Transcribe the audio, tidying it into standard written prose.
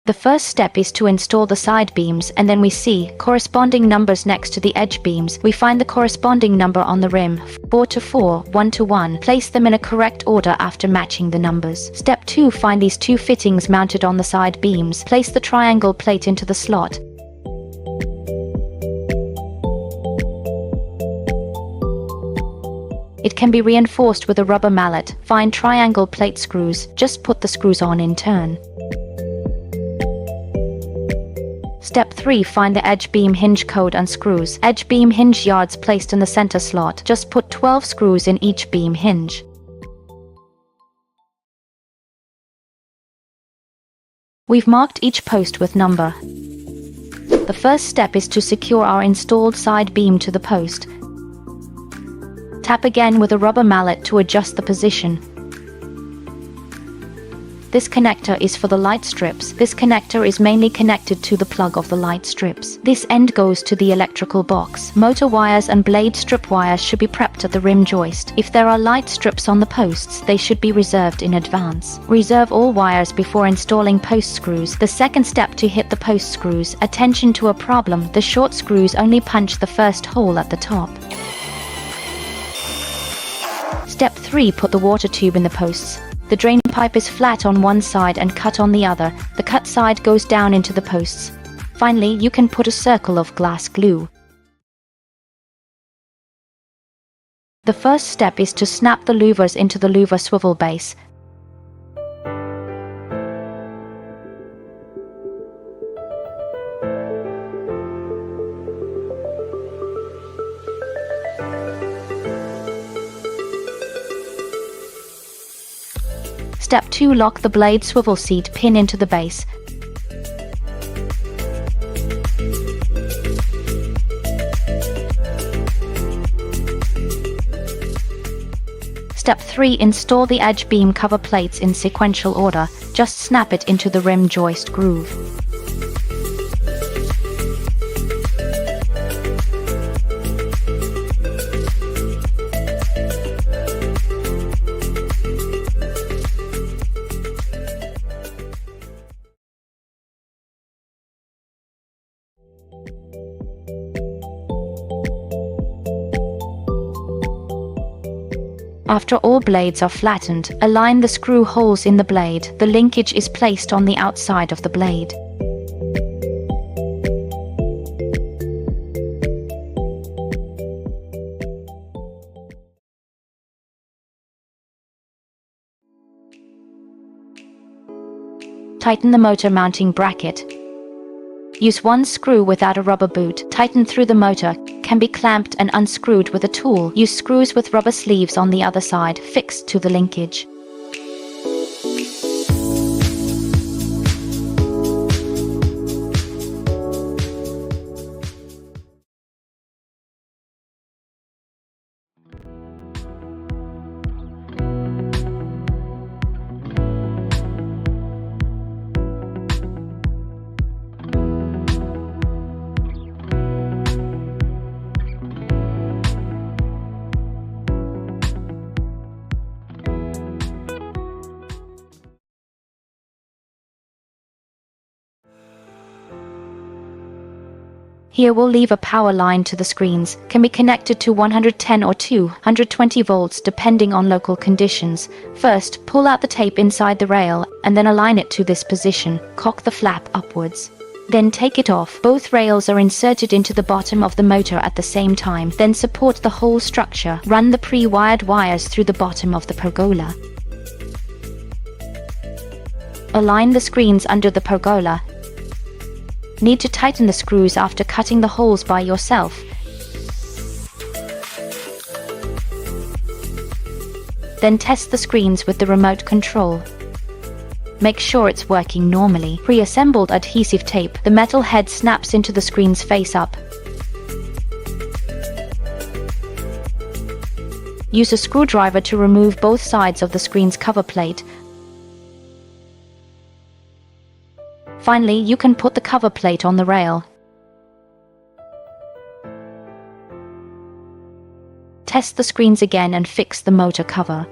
The first step is to install the side beams, and then we see corresponding numbers next to the edge beams. We find the corresponding number on the rim, 4 to 4, 1 to 1. Place them in a correct order after matching the numbers. Step 2. Find these two fittings mounted on the side beams. Place the triangle plate into the slot. It can be reinforced with a rubber mallet. Find triangle plate screws. Just put the screws on in turn. Step 3. Find the edge beam hinge code and screws. Edge beam hinge yards placed in the center slot. Just put 12 screws in each beam hinge. We've marked each post with number. The first step is to secure our installed side beam to the post. Tap again with a rubber mallet to adjust the position. This connector is for the light strips. This connector is mainly connected to the plug of the light strips. This end goes to the electrical box. Motor wires and blade strip wires should be prepped at the rim joist. If there are light strips on the posts, they should be reserved in advance. Reserve all wires before installing post screws. The second step to hit the post screws. Attention to a problem. The short screws only punch the first hole at the top. Step 3. Put the water tube in the posts. The drain pipe is flat on one side and cut on the other. The cut side goes down into the posts. Finally, you can put a circle of glass glue. The first step is to snap the louvers into the louver swivel base. Step 2. Lock the blade swivel seat pin into the base. Step 3. Install the edge beam cover plates in sequential order. Just snap it into the rim joist groove. After all blades are flattened, align the screw holes in the blade. The linkage is placed on the outside of the blade. Tighten the motor mounting bracket. Use one screw without a rubber boot. Tighten through the motor. Can be clamped and unscrewed with a tool. Use screws with rubber sleeves on the other side, fixed to the linkage. Here we'll leave a power line to the screens. Can be connected to 110 or 220 volts depending on local conditions. First, pull out the tape inside the rail and then align it to this position. Cock the flap upwards. Then take it off. Both rails are inserted into the bottom of the motor at the same time. Then support the whole structure. Run the pre-wired wires through the bottom of the pergola. Align the screens under the pergola. Need to tighten the screws after cutting the holes by yourself. Then test the screens with the remote control. Make sure it's working normally. Pre-assembled adhesive tape. The metal head snaps into the screen's face up. Use a screwdriver to remove both sides of the screen's cover plate. Finally, you can put the cover plate on the rail. Test the screens again and fix the motor cover.